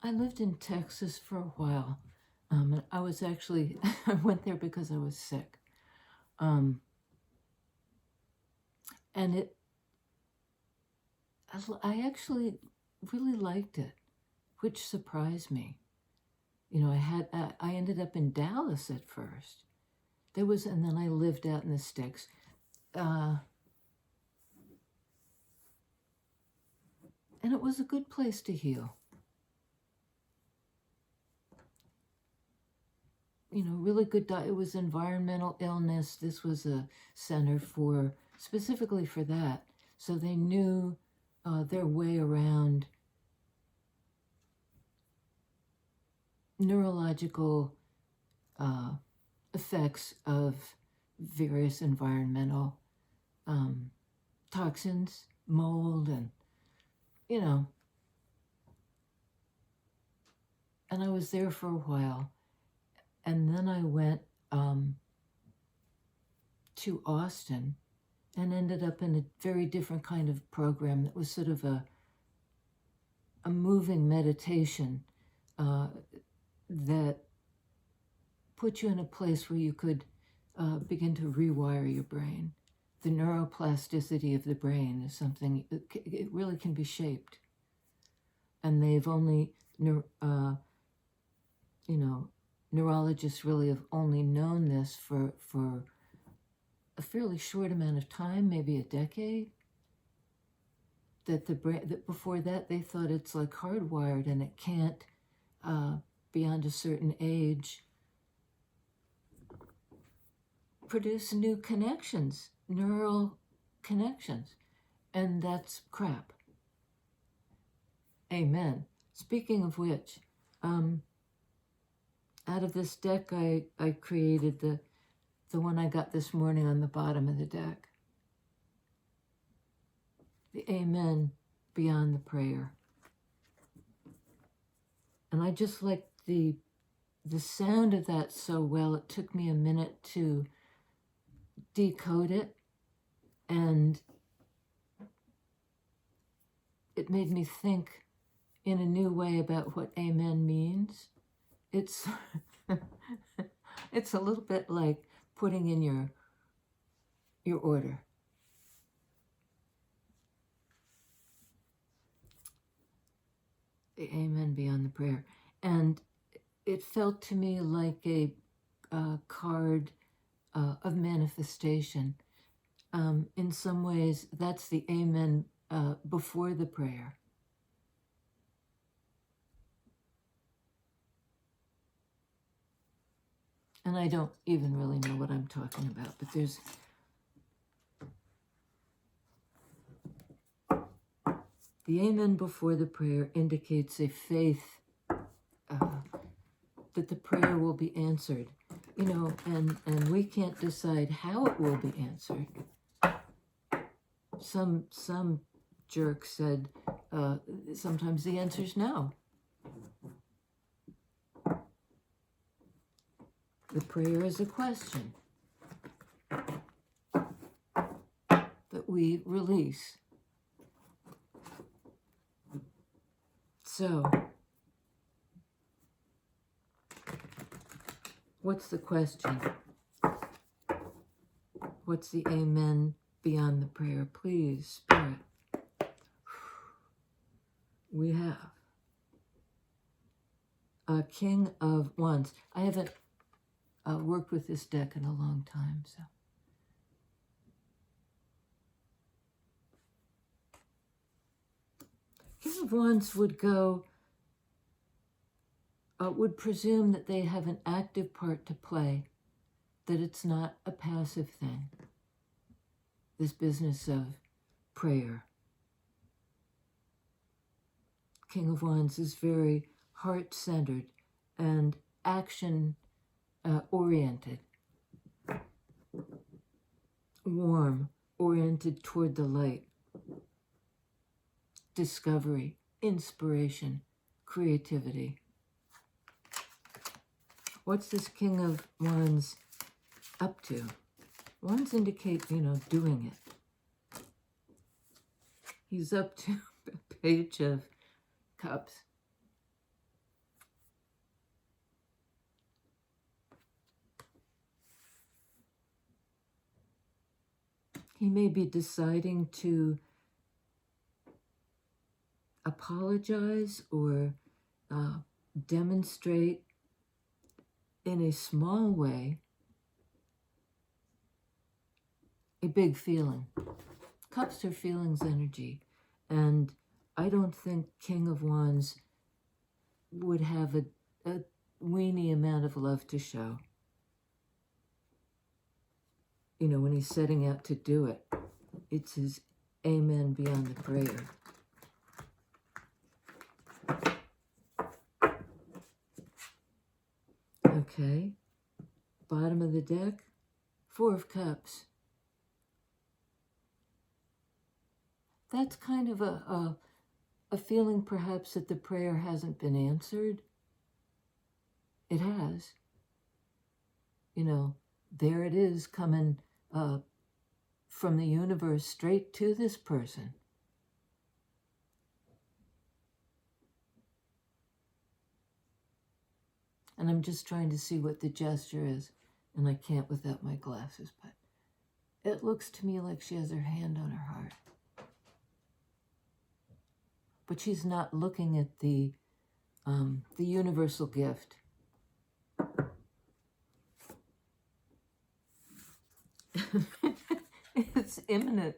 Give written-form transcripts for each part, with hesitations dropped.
I lived in Texas for a while. And I was actually, I went there because I was sick. Um, and I actually really liked it, which surprised me. You know, I ended up in Dallas at first. And then I lived out in the sticks. And it was a good place to heal. You know, really good diet. It was environmental illness. This was a center specifically for that. So they knew their way around neurological effects of various environmental toxins, mold, and, you know, and I was there for a while. And then I went to Austin and ended up in a very different kind of program that was sort of a moving meditation that put you in a place where you could begin to rewire your brain. The neuroplasticity of the brain is something, it really can be shaped. And they've only, neurologists really have only known this for a fairly short amount of time, maybe a decade. That the brain, that before that they thought it's like hardwired and it can't, beyond a certain age, produce new connections, neural connections. And that's crap. Amen. Speaking of which, out of this deck, I created the one I got this morning on the bottom of the deck. The Amen beyond the prayer. And I just liked the sound of that so well, it took me a minute to decode it, and it made me think in a new way about what Amen means. It's it's a little bit like putting in your order. The Amen beyond the prayer. And it felt to me like a card of manifestation. In some ways, that's the Amen before the prayer. And I don't even really know what I'm talking about, but there's the Amen before the prayer indicates a faith that the prayer will be answered, you know, and we can't decide how it will be answered. Some jerk said sometimes the answer is no. The prayer is a question that we release. So, what's the question? What's the Amen beyond the prayer? Please, Spirit. We have a King of Wands. I haven't worked with this deck in a long time, so. King of Wands would go, would presume that they have an active part to play, that it's not a passive thing, this business of prayer. King of Wands is very heart-centered and action-oriented, warm, oriented toward the light, discovery, inspiration, creativity. What's this King of Wands up to? Wands indicate, you know, doing it. He's up to a Page of Cups. He may be deciding to apologize or demonstrate in a small way a big feeling. Cups are feelings energy, and I don't think King of Wands would have a weeny amount of love to show. You know, when he's setting out to do it, it's his amen beyond the prayer. Okay, bottom of the deck, Four of Cups. That's kind of a feeling perhaps that the prayer hasn't been answered. It has. You know, there it is coming from the universe straight to this person. And I'm just trying to see what the gesture is, and I can't without my glasses, but it looks to me like she has her hand on her heart. But she's not looking at the universal gift. It's imminent.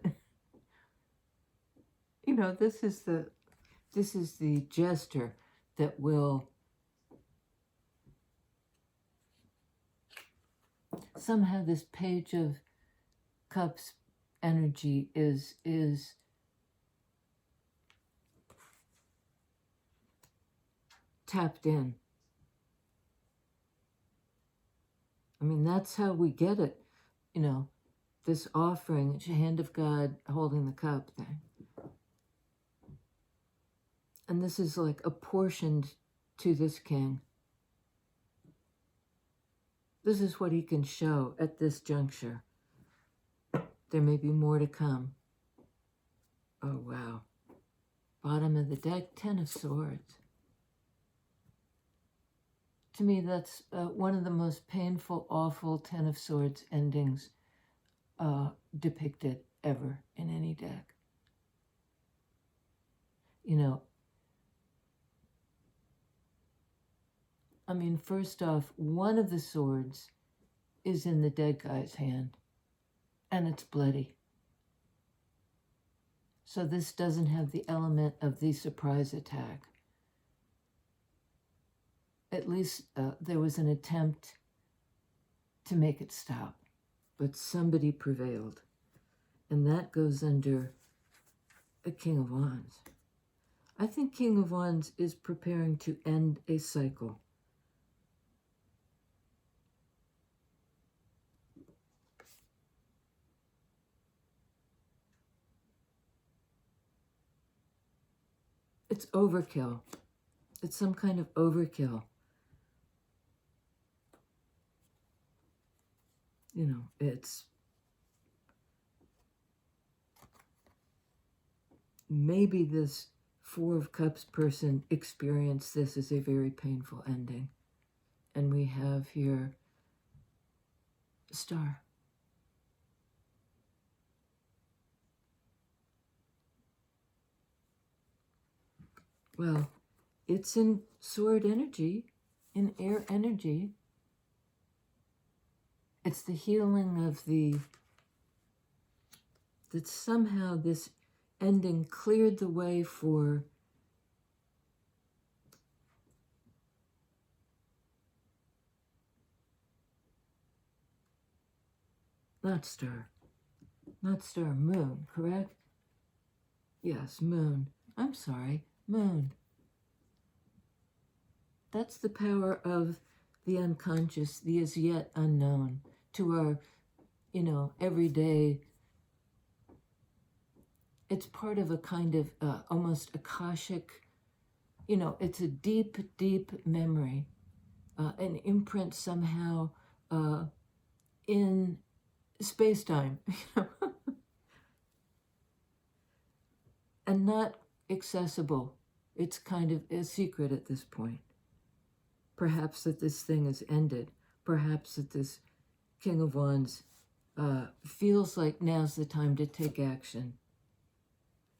You know, this is the gesture that will somehow, this Page of Cups energy is tapped in. I mean, that's how we get it, you know, this offering, hand of God holding the cup thing. And this is like apportioned to this king. This is what he can show at this juncture. There may be more to come. Oh, wow. Bottom of the deck, Ten of Swords. To me, that's one of the most painful, awful Ten of Swords endings depicted ever in any deck. You know, I mean, first off, one of the swords is in the dead guy's hand, and it's bloody. So this doesn't have the element of the surprise attack. At least there was an attempt to make it stop, but somebody prevailed. And that goes under a King of Wands. I think King of Wands is preparing to end a cycle. It's overkill. It's some kind of overkill. You know, it's maybe this Four of Cups person experienced this as a very painful ending. And we have here a Star. Well, it's in sword energy, in air energy. It's the healing of that somehow this ending cleared the way for not star, Moon, correct? Yes, Moon. I'm sorry, Moon. That's the power of the unconscious, the as yet unknown, to our, you know, everyday. It's part of a kind of almost Akashic, you know, it's a deep, deep memory, an imprint somehow in space-time, you know, and not accessible. It's kind of a secret at this point. Perhaps that this thing has ended. Perhaps that this King of Wands feels like now's the time to take action.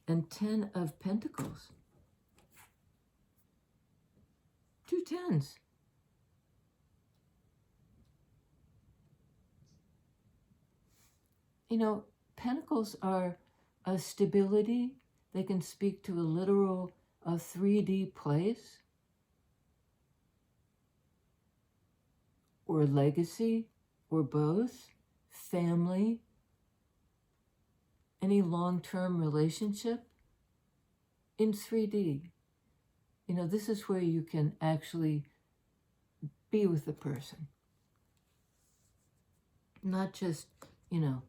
And 10 of Pentacles. 2 tens. You know, Pentacles are a stability. They can speak to a literal 3D place or legacy or both, family, any long-term relationship in 3D. You know, this is where you can actually be with the person. Not just, you know,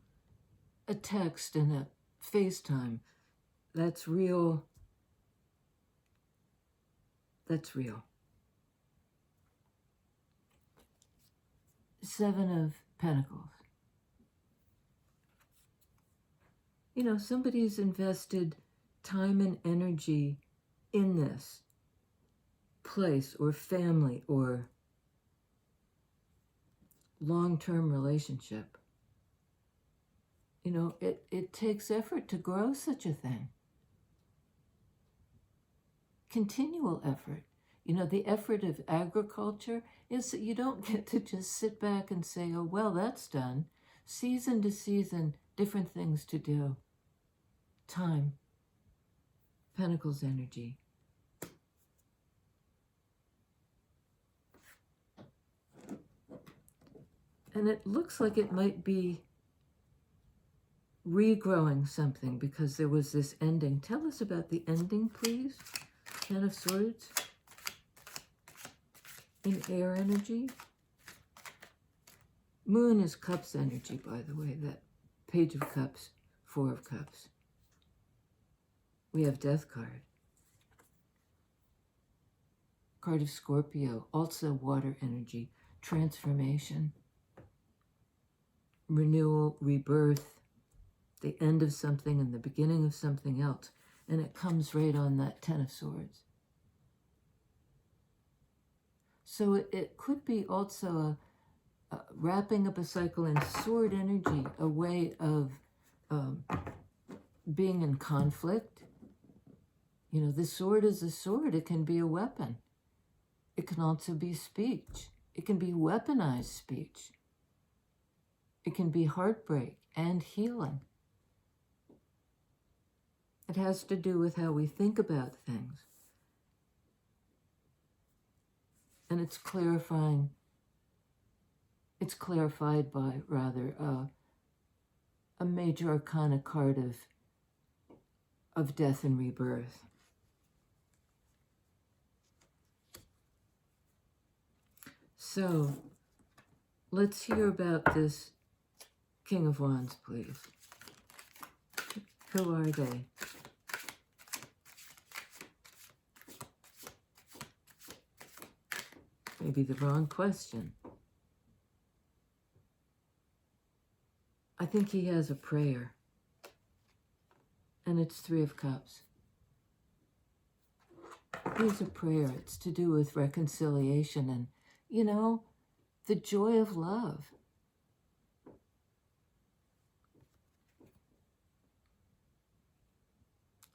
a text and a FaceTime. That's real. That's real. 7 of Pentacles. You know, somebody's invested time and energy in this place or family or long-term relationship. You know, it takes effort to grow such a thing. Continual effort. You know, the effort of agriculture is that you don't get to just sit back and say, oh, well, that's done. Season to season, different things to do. Time. Pentacles energy. And it looks like it might be regrowing something because there was this ending. Tell us about the ending, please. 10 of Swords. In air energy. Moon is Cups energy, by the way. That Page of Cups, 4 of Cups. We have Death card. Card of Scorpio, also water energy. Transformation. Renewal, rebirth. The end of something and the beginning of something else. And it comes right on that 10 of Swords. So it could be also a wrapping up a cycle in sword energy, a way of being in conflict. You know, the sword is a sword. It can be a weapon. It can also be speech. It can be weaponized speech. It can be heartbreak and healing. It has to do with how we think about things. And it's clarifying, it's clarified by, rather, a major arcana card of death and rebirth. So, let's hear about this King of Wands, please. Who are they? Maybe the wrong question. I think he has a prayer. And it's 3 of Cups. He has a prayer. It's to do with reconciliation and, you know, the joy of love.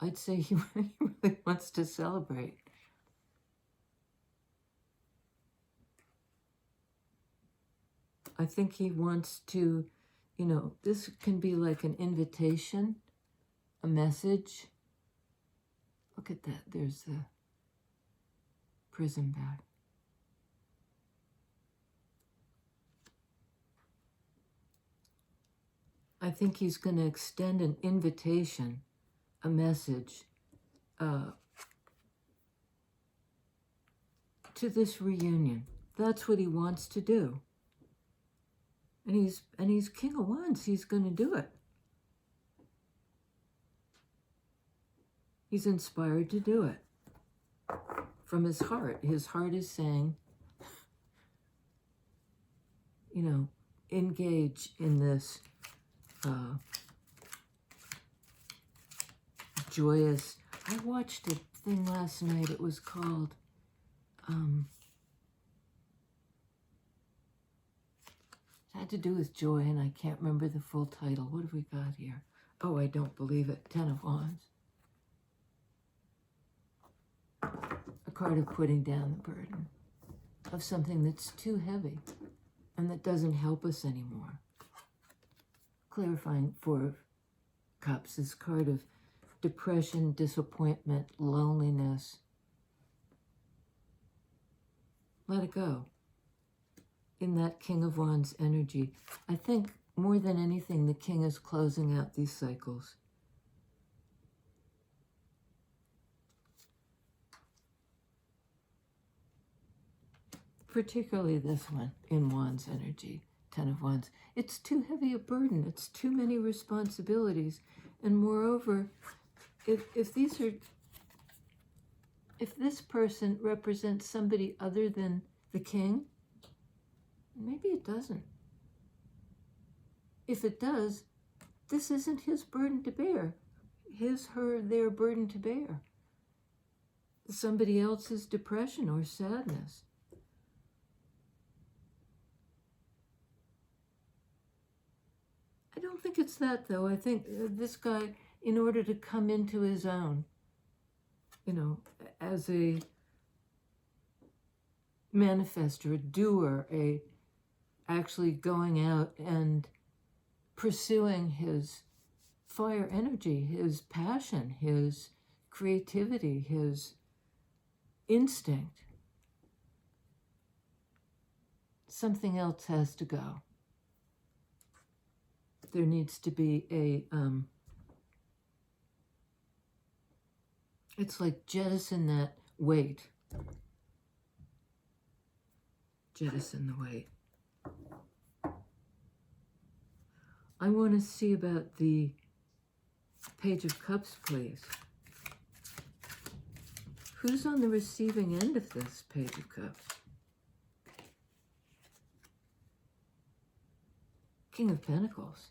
I'd say he really wants to celebrate. I think he wants to, you know, this can be like an invitation, a message. Look at that. There's the prison back. I think he's going to extend an invitation, a message to this reunion. That's what he wants to do. And he's King of Wands. He's going to do it. He's inspired to do it from his heart. His heart is saying, you know, engage in this joyous. I watched a thing last night. It was called It had to do with joy, and I can't remember the full title. What have we got here? Oh, I don't believe it. 10 of Wands. A card of putting down the burden of something that's too heavy and that doesn't help us anymore. Clarifying 4 of Cups, this card of depression, disappointment, loneliness. Let it go. In that King of Wands energy, I think more than anything, the King is closing out these cycles. Particularly this one in Wands energy, 10 of Wands. It's too heavy a burden. It's too many responsibilities. And moreover, if this person represents somebody other than the king, maybe it doesn't. If it does, this isn't his burden to bear. His, her, their burden to bear. Somebody else's depression or sadness. I don't think it's that, though. I think this guy, in order to come into his own, you know, as a manifester, a doer, actually going out and pursuing his fire energy, his passion, his creativity, his instinct. Something else has to go. There needs to be it's like jettison that weight. Jettison the weight. I want to see about the Page of Cups, please. Who's on the receiving end of this Page of Cups? King of Pentacles.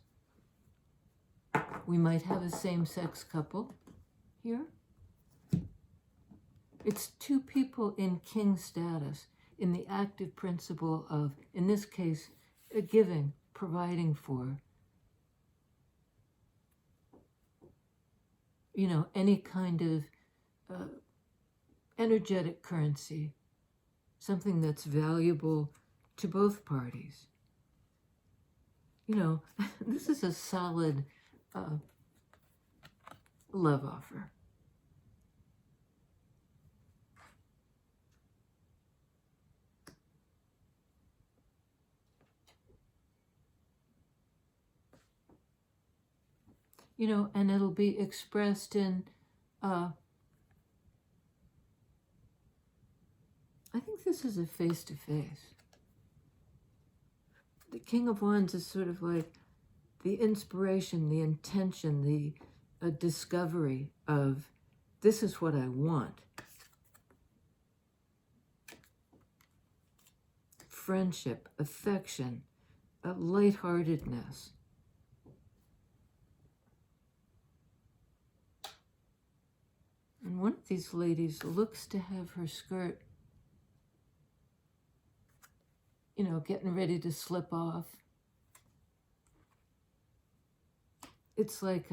We might have a same-sex couple here. It's 2 people in king status, in the active principle of, in this case, giving, providing for, you know, any kind of energetic currency, something that's valuable to both parties. You know, this is a solid love offer. You know, and it'll be expressed in, I think this is a face-to-face. The King of Wands is sort of like the inspiration, the intention, the discovery of, this is what I want. Friendship, affection, lightheartedness. And one of these ladies looks to have her skirt, you know, getting ready to slip off. It's like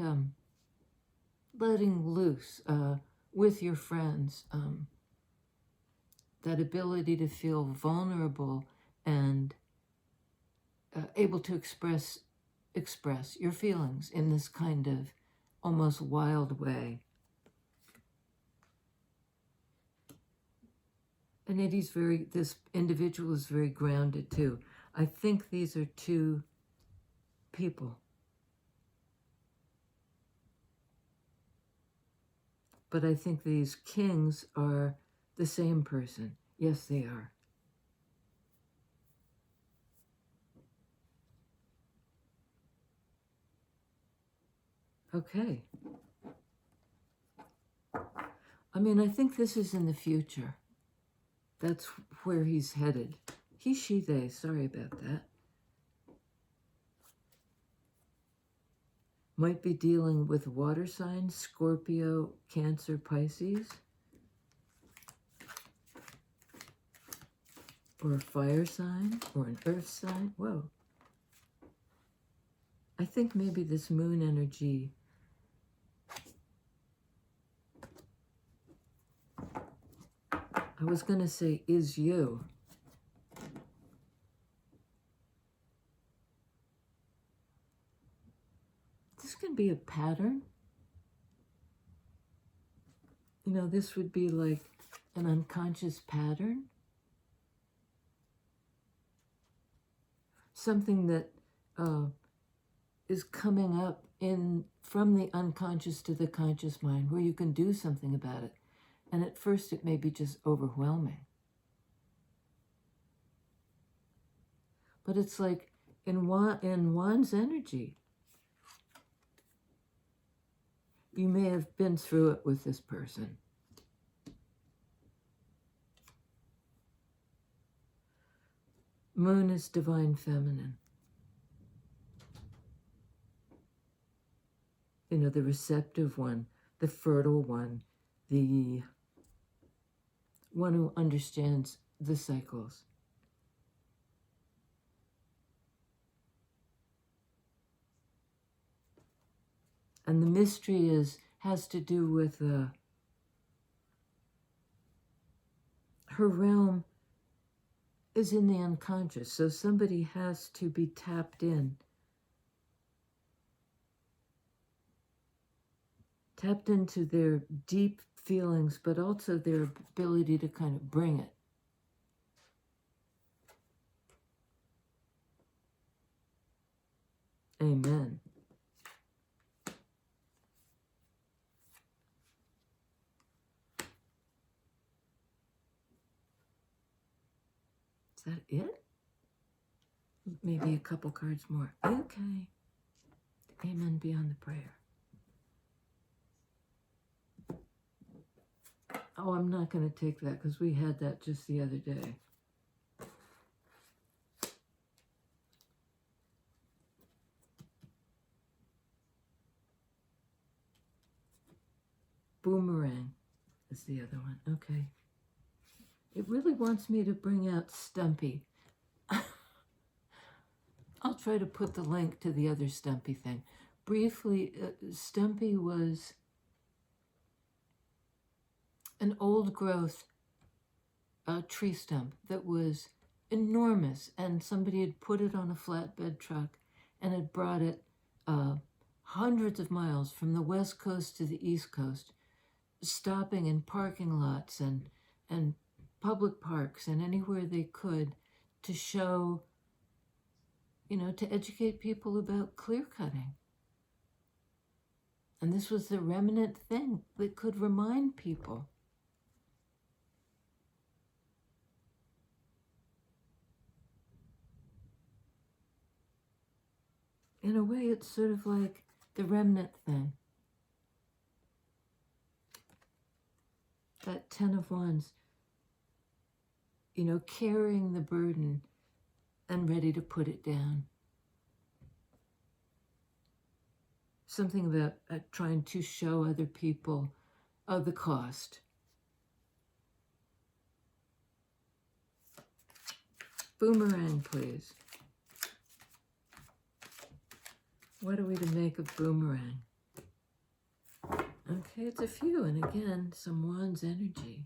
letting loose with your friends. That ability to feel vulnerable and able to express your feelings in this kind of almost wild way. And this individual is very grounded too. I think these are 2 people. But I think these kings are the same person. Yes, they are. Okay. I mean, I think this is in the future. That's where he's headed. He, she, they. Sorry about that. Might be dealing with water signs, Scorpio, Cancer, Pisces. Or a fire sign, or an earth sign. Whoa. think maybe this moon energy I was going to say is you. This can be a pattern. You know, this would be like an unconscious pattern. Something that is coming up from the unconscious to the conscious mind where you can do something about it. And at first it may be just overwhelming. But it's like in Juan's energy, you may have been through it with this person. Moon is divine feminine. You know, the receptive one, the fertile one, the one who understands the cycles. And the mystery has to do with her realm is in the unconscious. So somebody has to be tapped into their deep feelings, but also their ability to kind of bring it. Amen. Is that it? Maybe a couple cards more. Okay. Amen beyond the prayer. Oh, I'm not going to take that because we had that just the other day. Boomerang is the other one. Okay. It really wants me to bring out Stumpy. I'll try to put the link to the other Stumpy thing. Briefly, Stumpy was an old growth tree stump that was enormous, and somebody had put it on a flatbed truck and had brought it hundreds of miles from the west coast to the east coast, stopping in parking lots and public parks and anywhere they could to show, you know, to educate people about clear cutting. And this was the remnant thing that could remind people. In a way, it's sort of like the remnant thing. That 10 of Wands, you know, carrying the burden and ready to put it down. Something about trying to show other people the cost. Boomerang, please. What are we to make of Boomerang? Okay, it's a few, and again, some Wands energy.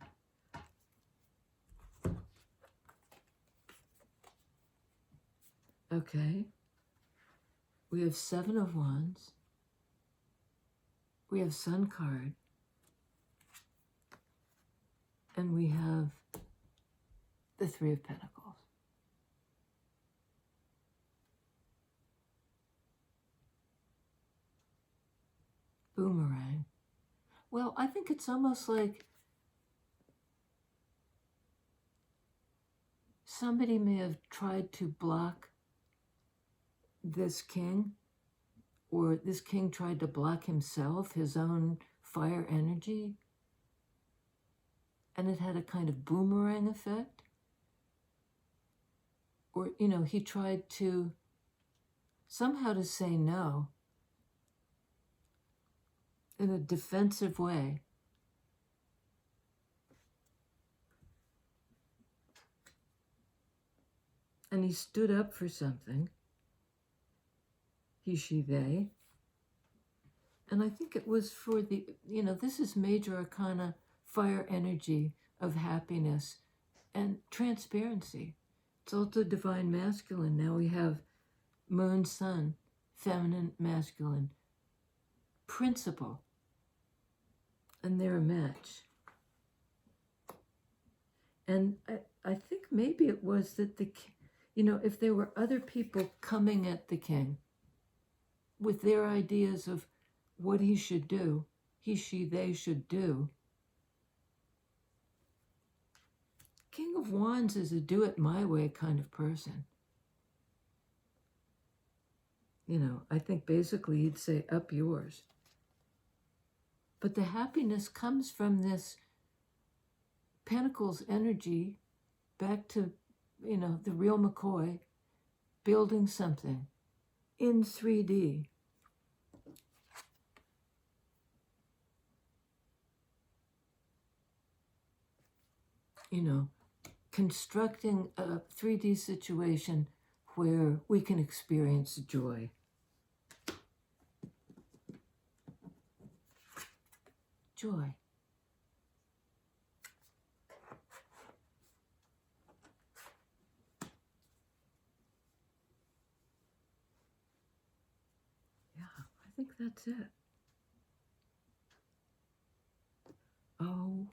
Okay. We have 7 of Wands. We have Sun card. And we have the 3 of Pentacles. Boomerang. Well, I think it's almost like somebody may have tried to block this king, or this king tried to block himself, his own fire energy, and it had a kind of boomerang effect. Or, you know, he tried to somehow to say no in a defensive way. And he stood up for something. he, she, they. And I think it was for the, this is major arcana, fire energy of happiness and transparency. It's also divine masculine. Now we have moon, sun, feminine, masculine, principle. And they're a match. And I think maybe it was that if there were other people coming at the king with their ideas of what he should do, he, she, they should do. King of Wands is a do it my way kind of person. I think basically he'd say, up yours. But the happiness comes from this Pentacles energy back to, the real McCoy, building something in 3D. Constructing a 3D situation where we can experience joy. Joy. Yeah, I think that's it. Oh,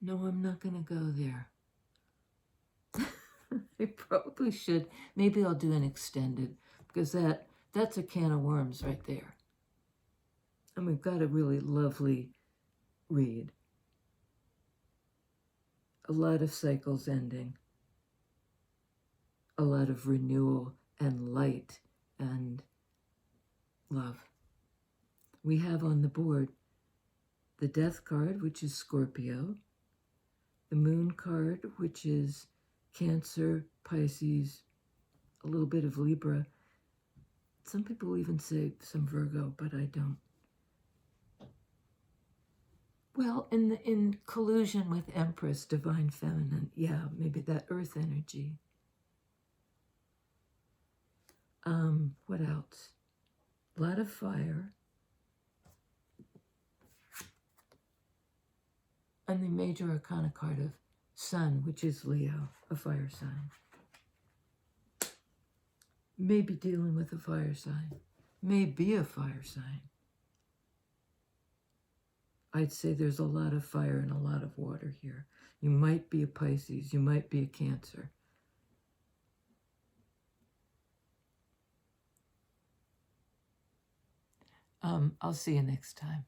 no, I'm not going to go there. I probably should. Maybe I'll do an extended, because that's a can of worms right there. And we've got a really lovely read. A lot of cycles ending. A lot of renewal and light and love. We have on the board the Death card, which is Scorpio. The Moon card, which is Cancer, Pisces, a little bit of Libra. Some people even say some Virgo, but I don't. Well, in collusion with Empress, Divine Feminine, yeah, maybe that Earth energy. What else? A lot of fire. And the major arcana card of Sun, which is Leo, a fire sign. Maybe dealing with a fire sign. May be a fire sign. I'd say there's a lot of fire and a lot of water here. You might be a Pisces. You might be a Cancer. I'll see you next time.